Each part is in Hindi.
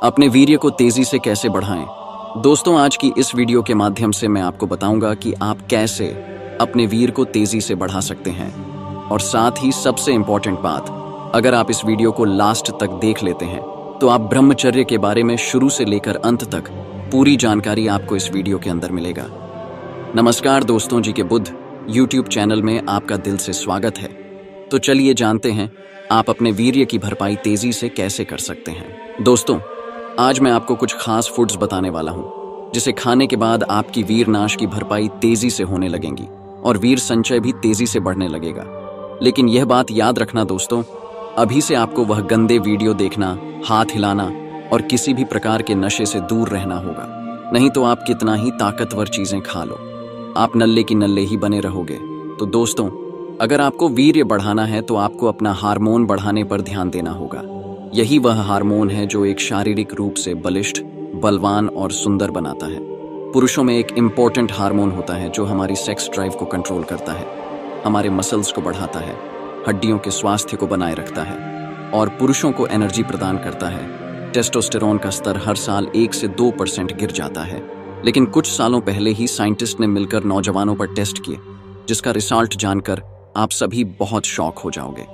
अपने वीर्य को तेजी से कैसे बढ़ाएं। दोस्तों, आज की इस वीडियो के माध्यम से मैं आपको बताऊंगा कि आप कैसे अपने वीर्य को तेजी से बढ़ा सकते हैं। और साथ ही सबसे इंपॉर्टेंट बात, अगर आप इस वीडियो को लास्ट तक देख लेते हैं तो आप ब्रह्मचर्य के बारे में शुरू से लेकर अंत तक पूरी जानकारी आपको इस वीडियो के अंदर मिलेगा। नमस्कार दोस्तों, जी के बुद्ध यूट्यूब चैनल में आपका दिल से स्वागत है। तो चलिए जानते हैं आप अपने वीर्य की भरपाई तेजी से कैसे कर सकते हैं। दोस्तों, आज मैं आपको कुछ खास फूड्स बताने वाला हूं जिसे खाने के बाद आपकी वीर नाश की भरपाई तेजी से होने लगेंगी और वीर संचय भी तेजी से बढ़ने लगेगा। लेकिन यह बात याद रखना दोस्तों, अभी से आपको वह गंदे वीडियो देखना, हाथ हिलाना और किसी भी प्रकार के नशे से दूर रहना होगा। नहीं तो आप कितना ही ताकतवर चीजें खा लो, आप नल्ले की नल्ले ही बने रहोगे। तो दोस्तों, अगर आपको वीर्य बढ़ाना है तो आपको अपना हार्मोन बढ़ाने पर ध्यान देना होगा। यही वह हार्मोन है जो एक शारीरिक रूप से बलिष्ठ, बलवान और सुंदर बनाता है। पुरुषों में एक इम्पोर्टेंट हार्मोन होता है जो हमारी सेक्स ड्राइव को कंट्रोल करता है, हमारे मसल्स को बढ़ाता है, हड्डियों के स्वास्थ्य को बनाए रखता है और पुरुषों को एनर्जी प्रदान करता है। टेस्टोस्टेरोन का स्तर हर साल 1 से 2% गिर जाता है, लेकिन कुछ सालों पहले ही साइंटिस्ट ने मिलकर नौजवानों पर टेस्ट किए, जिसका रिजल्ट जानकर आप सभी बहुत शॉक हो जाओगे।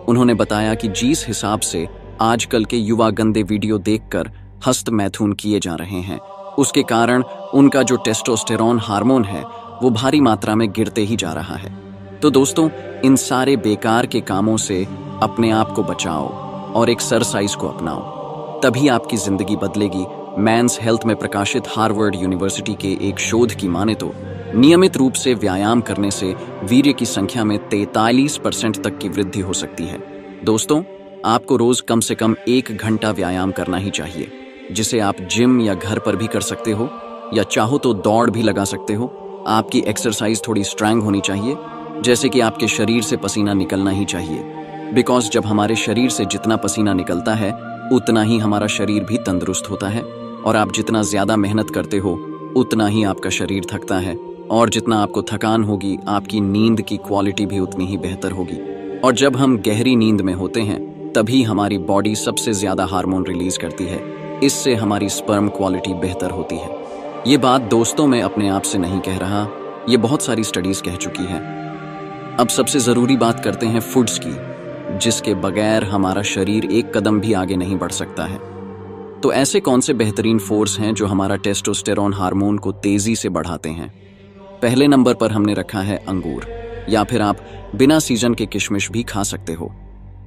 उन्होंने बताया कि जिस हिसाब से आजकल के युवा गंदे वीडियो देखकर हस्त मैथुन किए जा रहे हैं, उसके कारण उनका जो टेस्टोस्टेरोन हार्मोन है वो भारी मात्रा में गिरते ही जा रहा है। तो दोस्तों, इन सारे बेकार के कामों से अपने आप को बचाओ और एक्सरसाइज को अपनाओ, तभी आपकी जिंदगी बदलेगी। मेंस हेल्थ में प्रकाशित हार्वर्ड यूनिवर्सिटी के एक शोध की माने तो नियमित रूप से व्यायाम करने से वीर्य की संख्या में 43% तक की वृद्धि हो सकती है। दोस्तों, आपको रोज कम से कम 1 घंटा व्यायाम करना ही चाहिए, जिसे आप जिम या घर पर भी कर सकते हो, या चाहो तो दौड़ भी लगा सकते हो। आपकी एक्सरसाइज थोड़ी स्ट्रांग होनी चाहिए, जैसे कि आपके शरीर से पसीना निकलना ही चाहिए। बिकॉज जब हमारे शरीर से जितना पसीना निकलता है उतना ही हमारा शरीर भी तंदुरुस्त होता है, और आप जितना ज्यादा मेहनत करते हो उतना ही आपका शरीर थकता है, और जितना आपको थकान होगी आपकी नींद की क्वालिटी भी उतनी ही बेहतर होगी। और जब हम गहरी नींद में होते हैं तभी हमारी बॉडी सबसे ज्यादा हार्मोन रिलीज करती है, इससे हमारी स्पर्म क्वालिटी बेहतर होती है। ये बात दोस्तों मैं अपने आप से नहीं कह रहा, ये बहुत सारी स्टडीज कह चुकी है। अब सबसे जरूरी बात करते हैं फूड्स की, जिसके बगैर हमारा शरीर एक कदम भी आगे नहीं बढ़ सकता है। तो ऐसे कौन से बेहतरीन फूड्स हैं जो हमारा टेस्टोस्टेरोन हार्मोन को तेजी से बढ़ाते हैं। पहले नंबर पर हमने रखा है अंगूर, या फिर आप बिना सीजन के किशमिश भी खा सकते हो।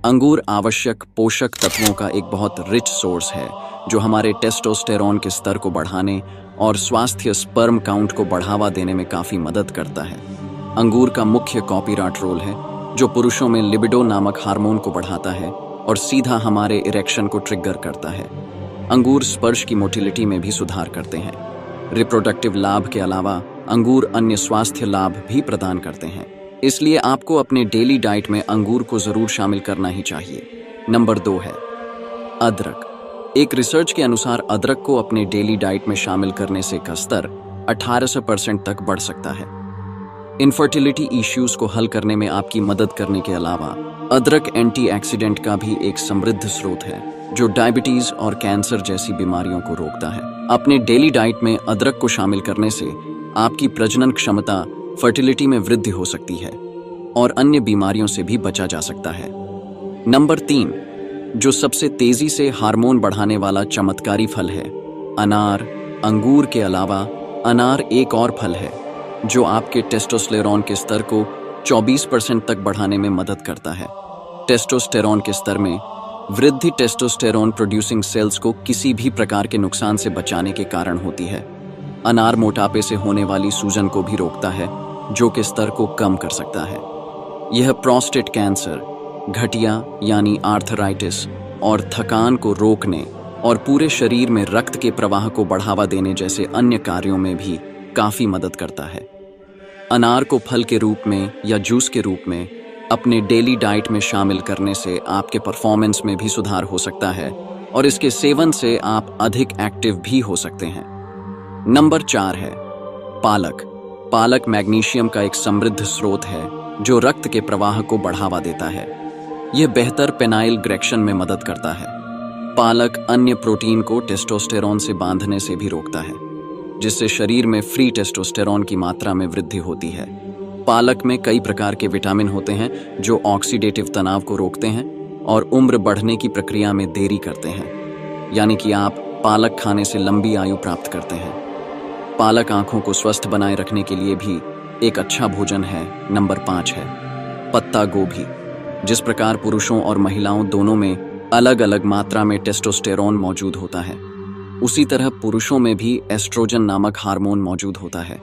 अंगूर आवश्यक पोषक तत्वों का एक बहुत रिच सोर्स है जो हमारे टेस्टोस्टेरोन के स्तर को बढ़ाने और स्वास्थ्य स्पर्म काउंट को बढ़ावा देने में काफी मदद करता है। अंगूर का मुख्य कॉपीराइट रोल है जो पुरुषों में लिबिडो नामक हार्मोन को बढ़ाता है और सीधा हमारे इरेक्शन को ट्रिगर करता है। अंगूर स्पर्श की मोटिलिटी में भी सुधार करते हैं। रिप्रोडक्टिव लाभ के अलावा अंगूर अन्य स्वास्थ्य लाभ भी प्रदान करते हैं, इसलिए आपको अपने डेली डाइट में अंगूर को जरूर शामिल करना ही चाहिए। नंबर 2 है अदरक। एक रिसर्च के अनुसार अदरक को अपने डेली डाइट में शामिल करने से का स्तर 18% तक बढ़ सकता है। इनफर्टिलिटी इश्यूज को हल करने में आपकी मदद करने के अलावा अदरक एंटीऑक्सीडेंट का भी एक समृद्ध स्रोत है जो डायबिटीज और कैंसर जैसी बीमारियों को रोकता है। अपने डेली डाइट में अदरक को शामिल करने से आपकी प्रजनन क्षमता, फर्टिलिटी में वृद्धि हो सकती है और अन्य बीमारियों से भी बचा जा सकता है। नंबर 3, जो सबसे तेजी से हार्मोन बढ़ाने वाला चमत्कारी फल है, अनार। अंगूर के अलावा अनार एक और फल है जो आपके टेस्टोस्टेरोन के स्तर को 24% तक बढ़ाने में मदद करता है। टेस्टोस्टेरोन के स्तर में वृद्धि टेस्टोस्टेरोन प्रोड्यूसिंग सेल्स को किसी भी प्रकार के नुकसान से बचाने के कारण होती है। अनार मोटापे से होने वाली सूजन को भी रोकता है, जो कि स्तर को कम कर सकता है। यह प्रोस्टेट कैंसर, घटिया यानी आर्थराइटिस और थकान को रोकने और पूरे शरीर में रक्त के प्रवाह को बढ़ावा देने जैसे अन्य कार्यों में भी काफी मदद करता है। अनार को फल के रूप में या जूस के रूप में अपने डेली डाइट में शामिल करने से आपके परफॉर्मेंस में भी सुधार हो सकता है और इसके सेवन से आप अधिक एक्टिव भी हो सकते हैं। नंबर 4 है पालक। पालक मैग्नीशियम का एक समृद्ध स्रोत है जो रक्त के प्रवाह को बढ़ावा देता है। यह बेहतर पेनाइल ग्रेक्शन में मदद करता है। पालक अन्य प्रोटीन को टेस्टोस्टेरोन से बांधने से भी रोकता है, जिससे शरीर में फ्री टेस्टोस्टेरोन की मात्रा में वृद्धि होती है। पालक में कई प्रकार के विटामिन होते हैं जो ऑक्सीडेटिव तनाव को रोकते हैं और उम्र बढ़ने की प्रक्रिया में देरी करते हैं, यानी कि आप पालक खाने से लंबी आयु प्राप्त करते हैं। पालक आंखों को स्वस्थ बनाए रखने के लिए भी एक अच्छा भोजन है। नंबर 5 है पत्ता गोभी। जिस प्रकार पुरुषों और महिलाओं दोनों में अलग अलग मात्रा में टेस्टोस्टेरोन मौजूद होता है, उसी तरह पुरुषों में भी एस्ट्रोजन नामक हार्मोन मौजूद होता है,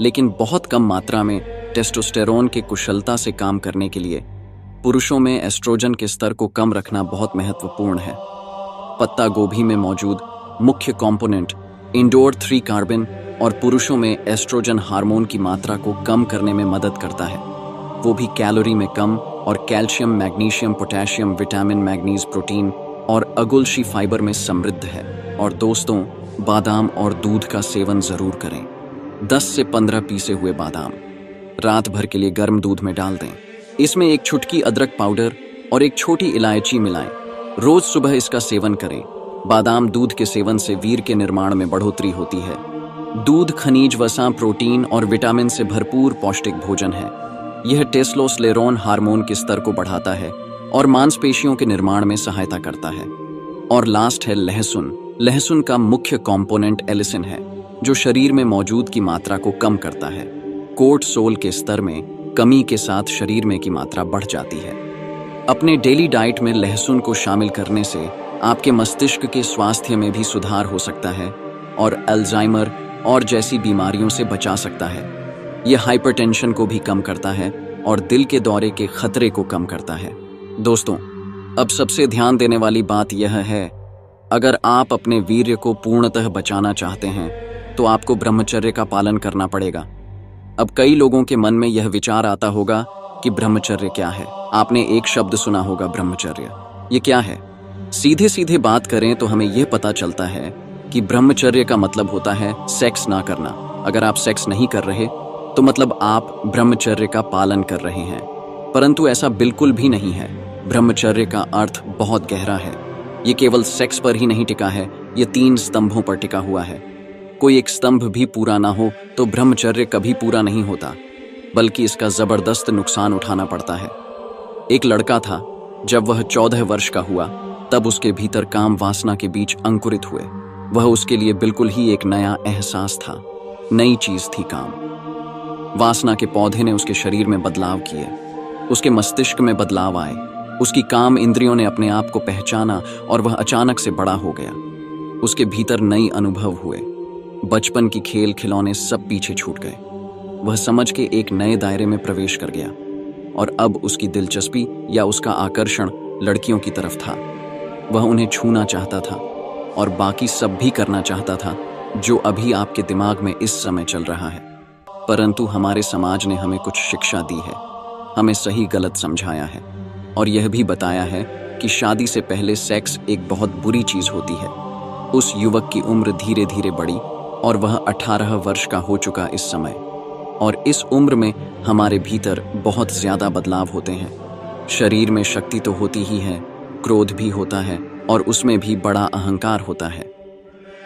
लेकिन बहुत कम मात्रा में। टेस्टोस्टेरोन के कुशलता से काम करने के लिए पुरुषों में एस्ट्रोजन के स्तर को कम रखना बहुत महत्वपूर्ण है। पत्ता गोभी में मौजूद मुख्य कंपोनेंट इंडोर 3 कार्बन और पुरुषों में एस्ट्रोजन हार्मोन की मात्रा को कम करने में मदद करता है, वो भी कैलोरी में कम, और calcium, magnesium, potassium, vitamin, manganese, protein और अगुलशी फाइबर में समृद्ध है। और दोस्तों, बादाम और दूध का सेवन जरूर करें। 10 से 15 पीसे हुए बादाम रात भर के लिए गर्म दूध में डाल दें। इसमें एक चुटकी अदरक पाउडर और एक छोटी इलायची मिलाएं। रोज सुबह इसका सेवन करें। बादाम दूध के सेवन से वीर के निर्माण में बढ़ोतरी होती है। दूध खनिज, वसा, प्रोटीन और विटामिन से भरपूर पौष्टिक भोजन है। यह टेस्टोस्टेरोन हार्मोन के स्तर को बढ़ाता है और मांसपेशियों के निर्माण में सहायता करता है। और लास्ट है लहसुन। लहसुन का मुख्य कंपोनेंट एलिसिन है, जो शरीर में मौजूद की मात्रा को कम करता है। कोर्टिसोल के स्तर में कमी के साथ शरीर में की मात्रा बढ़ जाती है। अपने डेली डाइट में लहसुन को शामिल करने से आपके मस्तिष्क के स्वास्थ्य में भी सुधार हो सकता है और अल्जाइमर और जैसी बीमारियों से बचा सकता है। यह हाइपरटेंशन को भी कम करता है और दिल के दौरे के खतरे को कम करता है। दोस्तों, अब सबसे ध्यान देने वाली बात यह है, अगर आप अपने वीर्य को पूर्णतः बचाना चाहते हैं तो आपको ब्रह्मचर्य का पालन करना पड़ेगा। अब कई लोगों के मन में यह विचार आता होगा कि ब्रह्मचर्य क्या है। आपने एक शब्द सुना होगा, ब्रह्मचर्य। ये क्या है? सीधे सीधे बात करें तो हमें यह पता चलता है कि ब्रह्मचर्य का मतलब होता है सेक्स ना करना। अगर आप सेक्स नहीं कर रहे तो मतलब आप ब्रह्मचर्य का पालन कर रहे हैं, परंतु ऐसा बिल्कुल भी नहीं है। ब्रह्मचर्य का अर्थ बहुत गहरा है। ये केवल सेक्स पर ही नहीं टिका है, ये 3 स्तंभों पर टिका हुआ है। कोई एक स्तंभ भी पूरा ना हो तो ब्रह्मचर्य कभी पूरा नहीं होता, बल्कि इसका जबरदस्त नुकसान उठाना पड़ता है। एक लड़का था, जब वह 14 वर्ष का हुआ तब उसके भीतर काम वासना के बीज अंकुरित हुए। वह उसके लिए बिल्कुल ही एक नया एहसास था, नई चीज थी काम। वासना के पौधे ने उसके शरीर में बदलाव किए, उसके मस्तिष्क में बदलाव आए, उसकी काम इंद्रियों ने अपने आप को पहचाना और वह अचानक से बड़ा हो गया। उसके भीतर नई अनुभव हुए, बचपन की खेल खिलौने सब पीछे छूट गए। वह समझ के एक नए दायरे में प्रवेश कर गया और अब उसकी दिलचस्पी या उसका आकर्षण लड़कियों की तरफ था। वह उन्हें छूना चाहता था और बाकी सब भी करना चाहता था जो अभी आपके दिमाग में इस समय चल रहा है। परंतु हमारे समाज ने हमें कुछ शिक्षा दी है, हमें सही गलत समझाया है और यह भी बताया है कि शादी से पहले सेक्स एक बहुत बुरी चीज होती है। उस युवक की उम्र धीरे धीरे बढ़ी और वह 18 वर्ष का हो चुका इस समय, और इस उम्र में हमारे भीतर बहुत ज्यादा बदलाव होते हैं। शरीर में शक्ति तो होती ही है, क्रोध भी होता है और उसमें भी बड़ा अहंकार होता है।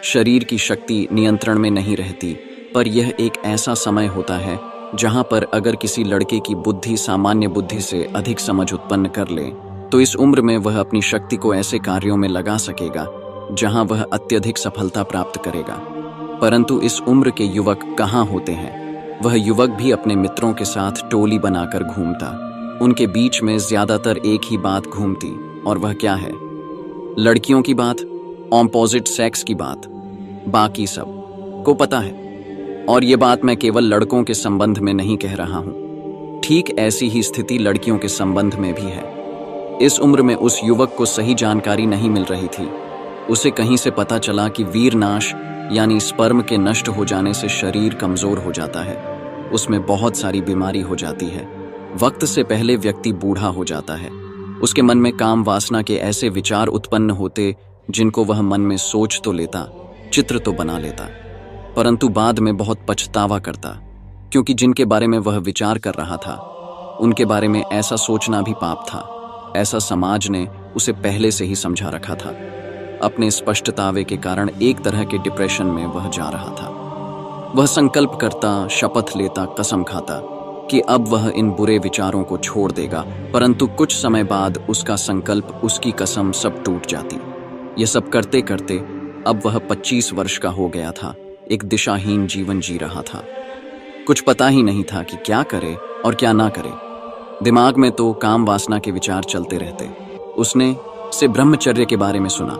शरीर की शक्ति नियंत्रण में नहीं रहती, पर यह एक ऐसा समय होता है जहां पर अगर किसी लड़के की बुद्धि सामान्य बुद्धि से अधिक समझ उत्पन्न कर ले तो इस उम्र में वह अपनी शक्ति को ऐसे कार्यों में लगा सकेगा जहां वह अत्यधिक सफलता प्राप्त करेगा। परंतु इस उम्र के युवक कहाँ होते हैं? वह युवक भी अपने मित्रों के साथ टोली बनाकर घूमता। उनके बीच में ज्यादातर एक ही बात घूमती, और वह क्या है? लड़कियों की बात, ऑपोजिट सेक्स की बात। बाकी सब को पता है, और ये बात मैं केवल लड़कों के संबंध में नहीं कह रहा हूं। ठीक ऐसी ही स्थिति लड़कियों के संबंध में भी है। इस उम्र में उस युवक को सही जानकारी नहीं मिल रही थी। उसे कहीं से पता चला कि वीरनाश यानी स्पर्म के नष्ट हो जाने से शरीर कमजोर हो जाता है, उसमें बहुत सारी बीमारी हो जाती है, वक्त से पहले व्यक्ति बूढ़ा हो जाता है। उसके मन में काम वासना के ऐसे विचार उत्पन्न होते जिनको वह मन में सोच तो लेता, चित्र तो बना लेता, परंतु बाद में बहुत पछतावा करता, क्योंकि जिनके बारे में वह विचार कर रहा था उनके बारे में ऐसा सोचना भी पाप था। ऐसा समाज ने उसे पहले से ही समझा रखा था। अपने स्पष्टतावे के कारण एक तरह के डिप्रेशन में वह जा रहा था। वह संकल्प करता, शपथ लेता, कसम खाता कि अब वह इन बुरे विचारों को छोड़ देगा, परंतु कुछ समय बाद उसका संकल्प, उसकी कसम सब टूट जाती। ये सब करते करते अब वह 25 वर्ष का हो गया था। एक दिशाहीन जीवन जी रहा था। कुछ पता ही नहीं था कि क्या करे और क्या ना करे। दिमाग में तो काम वासना के विचार चलते रहते। उसने से ब्रह्मचर्य के बारे में सुना।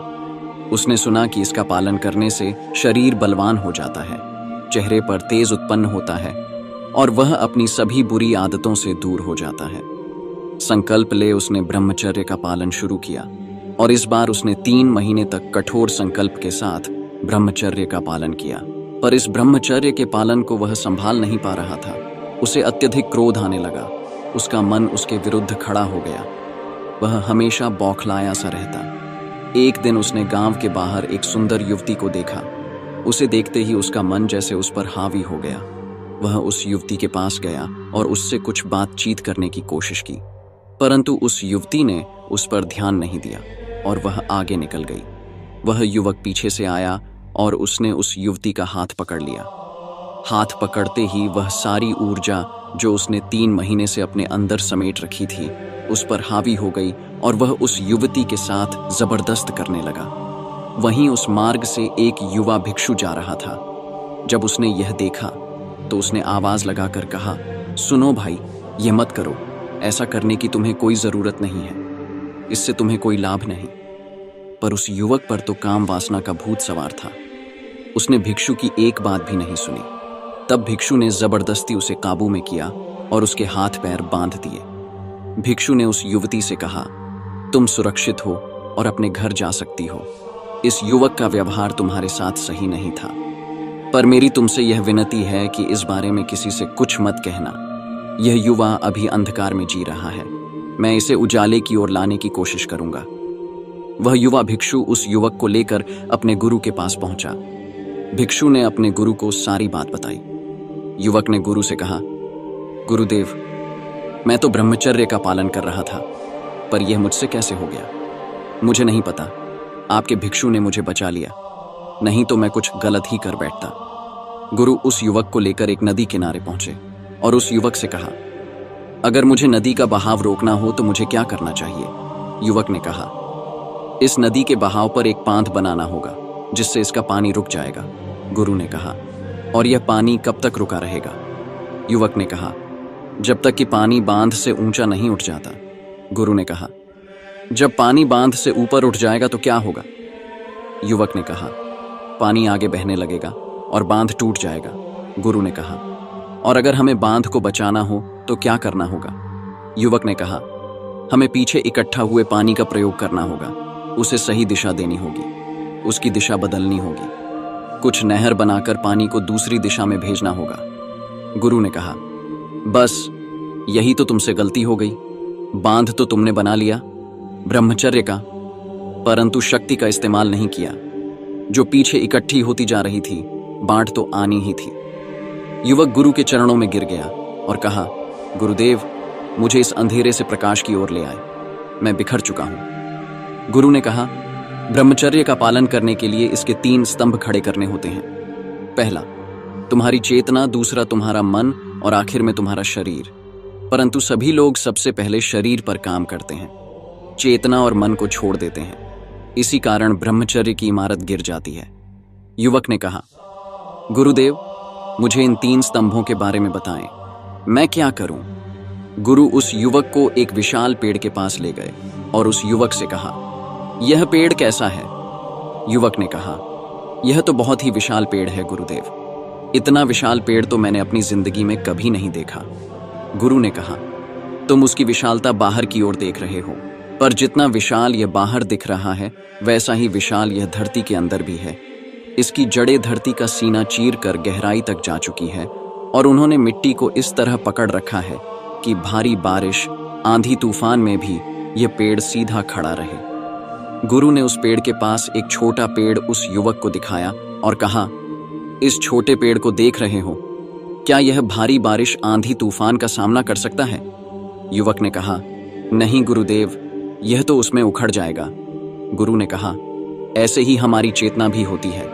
उसने सुना कि इसका पालन करने से शरीर बलवान हो जाता है, चेहरे पर तेज उत्पन्न होता है और वह अपनी सभी बुरी आदतों से दूर हो जाता है। संकल्प ले उसने ब्रह्मचर्य का पालन शुरू किया और इस बार उसने 3 महीने तक कठोर संकल्प के साथ ब्रह्मचर्य का पालन किया। पर इस ब्रह्मचर्य के पालन को वह संभाल नहीं पा रहा था। उसे अत्यधिक क्रोध आने लगा। उसका मन उसके विरुद्ध खड़ा हो गया। वह हमेशा बौखलाया सा रहता। एक दिन उसने गांव के बाहर एक सुंदर युवती को देखा। उसे देखते ही उसका मन जैसे उस पर हावी हो गया। वह उस युवती के पास गया और उससे कुछ बातचीत करने की कोशिश की, परंतु उस युवती ने उस पर ध्यान नहीं दिया और वह आगे निकल गई। वह युवक पीछे से आया और उसने उस युवती का हाथ पकड़ लिया। हाथ पकड़ते ही वह सारी ऊर्जा जो उसने 3 महीने से अपने अंदर समेट रखी थी उस पर हावी हो गई और वह उस युवती के साथ जबरदस्त करने लगा। वहीं उस मार्ग से एक युवा भिक्षु जा रहा था। जब उसने यह देखा तो उसने आवाज लगाकर कहा, सुनो भाई, यह मत करो। ऐसा करने की तुम्हें कोई जरूरत नहीं है, इससे तुम्हें कोई लाभ नहीं। पर उस युवक पर तो काम वासना का भूत सवार था। उसने भिक्षु की एक बात भी नहीं सुनी। तब भिक्षु ने जबरदस्ती उसे काबू में किया और उसके हाथ पैर बांध दिए। भिक्षु ने उस युवती से कहा, तुम सुरक्षित हो और अपने घर जा सकती हो। इस युवक का व्यवहार तुम्हारे साथ सही नहीं था, पर मेरी तुमसे यह विनती है कि इस बारे में किसी से कुछ मत कहना। यह युवा अभी अंधकार में जी रहा है, मैं इसे उजाले की ओर लाने की कोशिश करूंगा। वह युवा भिक्षु उस युवक को लेकर अपने गुरु के पास पहुंचा। भिक्षु ने अपने गुरु को सारी बात बताई। युवक ने गुरु से कहा, गुरुदेव, मैं तो ब्रह्मचर्य का पालन कर रहा था, पर यह मुझसे कैसे हो गया मुझे नहीं पता। आपके भिक्षु ने मुझे बचा लिया, नहीं तो मैं कुछ गलत ही कर बैठता। गुरु उस युवक को लेकर एक नदी किनारे पहुंचे और उस युवक से कहा, अगर मुझे नदी का बहाव रोकना हो तो मुझे क्या करना चाहिए? युवक ने कहा, इस नदी के बहाव पर एक बांध बनाना होगा जिससे इसका पानी रुक जाएगा। गुरु ने कहा, और यह पानी कब तक रुका रहेगा? युवक ने कहा, जब तक कि पानी बांध से ऊंचा नहीं उठ जाता। गुरु ने कहा, जब पानी बांध से ऊपर उठ जाएगा तो क्या होगा? युवक ने कहा, पानी आगे बहने लगेगा और बांध टूट जाएगा। गुरु ने कहा, और अगर हमें बांध को बचाना हो तो क्या करना होगा? युवक ने कहा, हमें पीछे इकट्ठा हुए पानी का प्रयोग करना होगा। उसे सही दिशा देनी होगी, उसकी दिशा बदलनी होगी। कुछ नहर बनाकर पानी को दूसरी दिशा में भेजना होगा। गुरु ने कहा, बस यही तो तुमसे गलती हो गई। बांध तो तुमने बना लिया ब्रह्मचर्य का, परंतु शक्ति का इस्तेमाल नहीं किया। जो पीछे इकट्ठी होती जा रही थी, बाढ़ तो आनी ही थी। युवक गुरु के चरणों में गिर गया और कहा, गुरुदेव, मुझे इस अंधेरे से प्रकाश की ओर ले आए, मैं बिखर चुका हूं। गुरु ने कहा, ब्रह्मचर्य का पालन करने के लिए इसके 3 स्तंभ खड़े करने होते हैं। पहला, तुम्हारी चेतना, दूसरा तुम्हारा मन और आखिर में तुम्हारा शरीर। परंतु सभी लोग सबसे पहले शरीर पर काम करते हैं, चेतना और मन को छोड़ देते हैं। इसी कारण ब्रह्मचर्य की इमारत गिर जाती है। युवक ने कहा, गुरुदेव, मुझे इन 3 स्तंभों के बारे में बताएं, मैं क्या करूं? गुरु उस युवक को एक विशाल पेड़ के पास ले गए और उस युवक से कहा, यह पेड़ कैसा है? युवक ने कहा, यह तो बहुत ही विशाल पेड़ है गुरुदेव। इतना विशाल पेड़ तो मैंने अपनी जिंदगी में कभी नहीं देखा। गुरु ने कहा, तुम उसकी विशालता बाहर की ओर देख रहे हो, पर जितना विशाल यह बाहर दिख रहा है वैसा ही विशाल यह धरती के अंदर भी है। इसकी जड़ें धरती का सीना चीर कर गहराई तक जा चुकी है और उन्होंने मिट्टी को इस तरह पकड़ रखा है कि भारी बारिश, आंधी तूफान में भी यह पेड़ सीधा खड़ा रहे। गुरु ने उस पेड़ के पास एक छोटा पेड़ उस युवक को दिखाया और कहा, इस छोटे पेड़ को देख रहे हो, क्या यह भारी बारिश, आंधी तूफान का सामना कर सकता है? युवक ने कहा, नहीं गुरुदेव, यह तो उसमें उखड़ जाएगा। गुरु ने कहा, ऐसे ही हमारी चेतना भी होती है।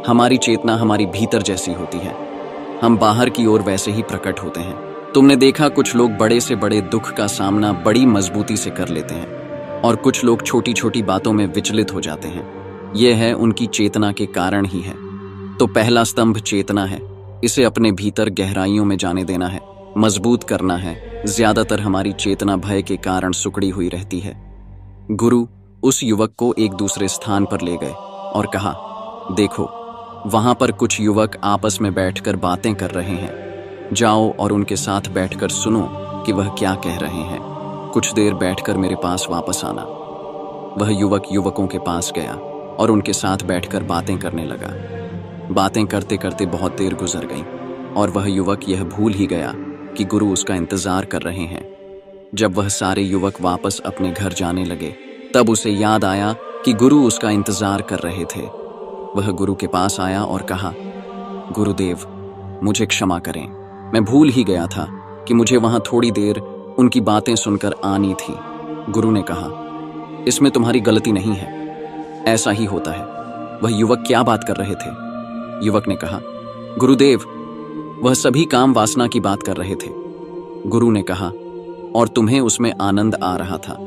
हमारी चेतना हमारी भीतर जैसी होती है। हम बाहर की ओर वैसे ही प्रकट होते हैं। तुमने देखा कुछ लोग बड़े से बड़े दुख का सामना बड़ी मजबूती से कर लेते हैं और कुछ लोग छोटी छोटी बातों में विचलित हो जाते हैं। यह है उनकी चेतना के कारण ही है। तो पहला स्तंभ चेतना है। इसे अपने भीतर गहराइयों में जाने देना है, मजबूत करना है। ज्यादातर हमारी चेतना भय के कारण सुकड़ी हुई रहती है। गुरु उस युवक को एक दूसरे स्थान पर ले गए और कहा, देखो वहां पर कुछ युवक आपस में बैठकर बातें कर रहे हैं। जाओ और उनके साथ बैठकर सुनो कि वह क्या कह रहे हैं। कुछ देर बैठकर मेरे पास वापस आना। वह युवक युवकों के पास गया और उनके साथ बैठकर बातें करने लगा। बातें करते करते बहुत देर गुजर गई और वह युवक यह भूल ही गया कि गुरु उसका इंतजार कर रहे हैं। जब वह सारे युवक वापस अपने घर जाने लगे तब उसे याद आया कि गुरु उसका इंतजार कर रहे थे। वह गुरु के पास आया और कहा, गुरुदेव मुझे क्षमा करें, मैं भूल ही गया था कि मुझे वहां थोड़ी देर उनकी बातें सुनकर आनी थी। गुरु ने कहा, इसमें तुम्हारी गलती नहीं है, ऐसा ही होता है। वह युवक क्या बात कर रहे थे? युवक ने कहा, गुरुदेव वह सभी काम वासना की बात कर रहे थे। गुरु ने कहा, और तुम्हें उसमें आनंद आ रहा था,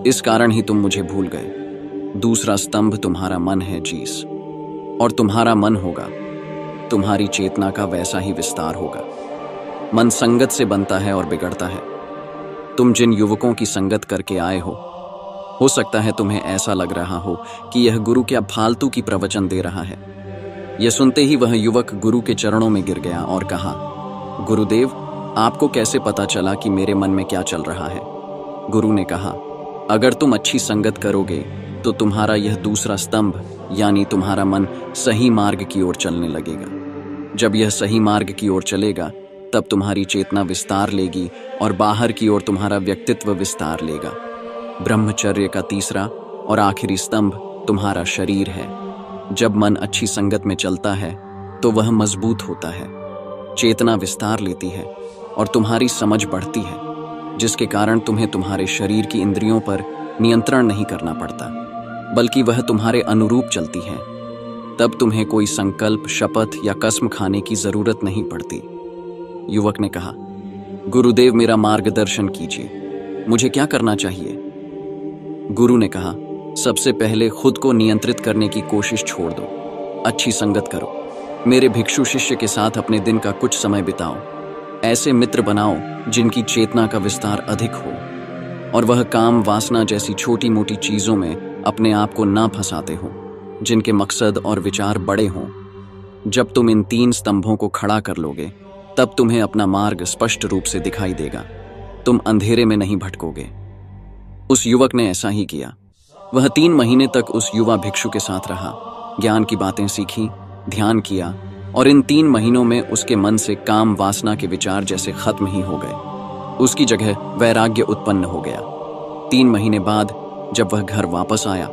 इस कारण ही तुम मुझे भूल गए। दूसरा स्तंभ तुम्हारा मन है जीस, और तुम्हारा मन होगा, तुम्हारी चेतना का वैसा ही विस्तार होगा। मन संगत से बनता है और बिगड़ता है। तुम जिन युवकों की संगत करके आए हो सकता है तुम्हें ऐसा लग रहा हो कि यह गुरु क्या फालतू की प्रवचन दे रहा है। यह सुनते ही वह युवक गुरु के चरणों में गिर गया और कहा, गुरुदेव आपको कैसे पता चला कि मेरे मन में क्या चल रहा है? गुरु ने कहा, अगर तुम अच्छी संगत करोगे तो तुम्हारा यह दूसरा स्तंभ यानी तुम्हारा मन सही मार्ग की ओर चलने लगेगा। जब यह सही मार्ग की ओर चलेगा तब तुम्हारी चेतना विस्तार लेगी और बाहर की ओर तुम्हारा व्यक्तित्व विस्तार लेगा। ब्रह्मचर्य का तीसरा और आखिरी स्तंभ तुम्हारा शरीर है। जब मन अच्छी संगत में चलता है तो वह मजबूत होता है, चेतना विस्तार लेती है और तुम्हारी समझ बढ़ती है, जिसके कारण तुम्हें तुम्हारे शरीर की इंद्रियों पर नियंत्रण नहीं करना पड़ता, बल्कि वह तुम्हारे अनुरूप चलती है। तब तुम्हें कोई संकल्प, शपथ या कसम खाने की जरूरत नहीं पड़ती। युवक ने कहा, गुरुदेव मेरा मार्गदर्शन कीजिए, मुझे क्या करना चाहिए? गुरु ने कहा, सबसे पहले खुद को नियंत्रित करने की कोशिश छोड़ दो, अच्छी संगत करो। मेरे भिक्षु शिष्य के साथ अपने दिन का कुछ समय बिताओ। ऐसे मित्र बनाओ जिनकी चेतना का विस्तार अधिक हो और वह काम वासना जैसी छोटी मोटी चीजों में अपने आप को ना फंसाते हो, जिनके मकसद और विचार बड़े हों। जब तुम इन तीन स्तंभों को खड़ा कर लोगे तब तुम्हें अपना मार्ग स्पष्ट रूप से दिखाई देगा। तुम अंधेरे में नहीं भटकोगे। उस युवक ने ऐसा ही किया। वह 3 महीने तक उस युवा भिक्षु के साथ रहा, ज्ञान की बातें सीखी, ध्यान किया और इन 3 महीनों में उसके मन से काम वासना के विचार जैसे खत्म ही हो गए। उसकी जगह वैराग्य उत्पन्न हो गया। 3 महीने बाद जब वह घर वापस आया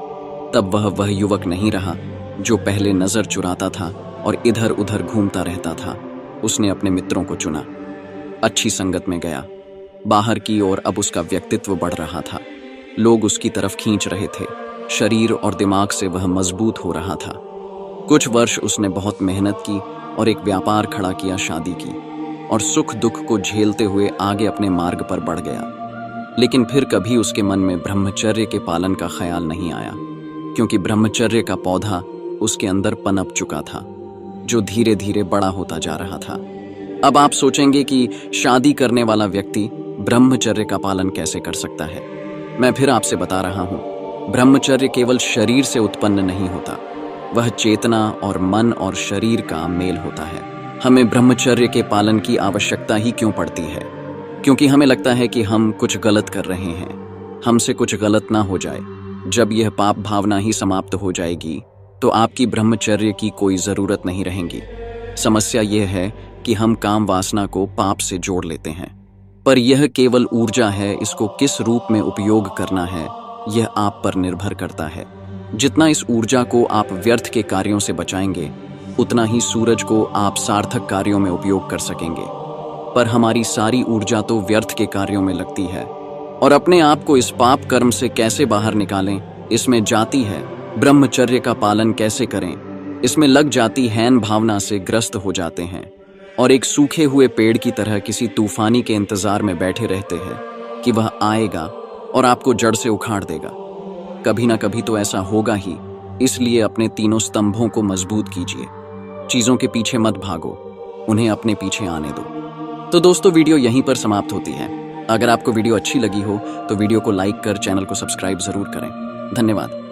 तब वह युवक नहीं रहा जो पहले नजर चुराता था और इधर उधर घूमता रहता था। उसने अपने मित्रों को चुना, अच्छी संगत में गया। बाहर की ओर अब उसका व्यक्तित्व बढ़ रहा था, लोग उसकी तरफ खींच रहे थे। शरीर और दिमाग से वह मजबूत हो रहा था। कुछ वर्ष उसने बहुत मेहनत की और एक व्यापार खड़ा किया, शादी की और सुख दुख को झेलते हुए आगे अपने मार्ग पर बढ़ गया। लेकिन फिर कभी उसके मन में ब्रह्मचर्य के पालन का ख्याल नहीं आया, क्योंकि ब्रह्मचर्य का पौधा उसके अंदर पनप चुका था, जो धीरे धीरे बड़ा होता जा रहा था। अब आप सोचेंगे कि शादी करने वाला व्यक्ति ब्रह्मचर्य का पालन कैसे कर सकता है? मैं फिर आपसे बता रहा हूं, ब्रह्मचर्य केवल शरीर से उत्पन्न नहीं होता, वह चेतना और मन और शरीर का मेल होता है। हमें ब्रह्मचर्य के पालन की आवश्यकता ही क्यों पड़ती है? क्योंकि हमें लगता है कि हम कुछ गलत कर रहे हैं, हमसे कुछ गलत ना हो जाए। जब यह पाप भावना ही समाप्त हो जाएगी तो आपकी ब्रह्मचर्य की कोई जरूरत नहीं रहेगी। समस्या यह है कि हम काम वासना को पाप से जोड़ लेते हैं, पर यह केवल ऊर्जा है, इसको किस रूप में उपयोग करना है यह आप पर निर्भर करता है। जितना इस ऊर्जा को आप व्यर्थ के कार्यों से बचाएंगे, उतना ही सूरज को आप सार्थक कार्यों में उपयोग कर सकेंगे। पर हमारी सारी ऊर्जा तो व्यर्थ के कार्यों में लगती है, और अपने आप को इस पाप कर्म से कैसे बाहर निकालें, इसमें जाती है ब्रह्मचर्य का पालन कैसे करें, इसमें लग जाती हैन भावना से ग्रस्त हो जाते हैं और एक सूखे हुए पेड़ की तरह किसी तूफानी के इंतजार में बैठे रहते हैं कि वह आएगा और आपको जड़ से उखाड़ देगा। कभी ना कभी तो ऐसा होगा ही, इसलिए अपने तीनों स्तंभों को मजबूत कीजिए। चीजों के पीछे मत भागो, उन्हें अपने पीछे आने दो। तो दोस्तों, वीडियो यहीं पर समाप्त होती है। अगर आपको वीडियो अच्छी लगी हो तो वीडियो को लाइक कर चैनल को सब्सक्राइब जरूर करें। धन्यवाद।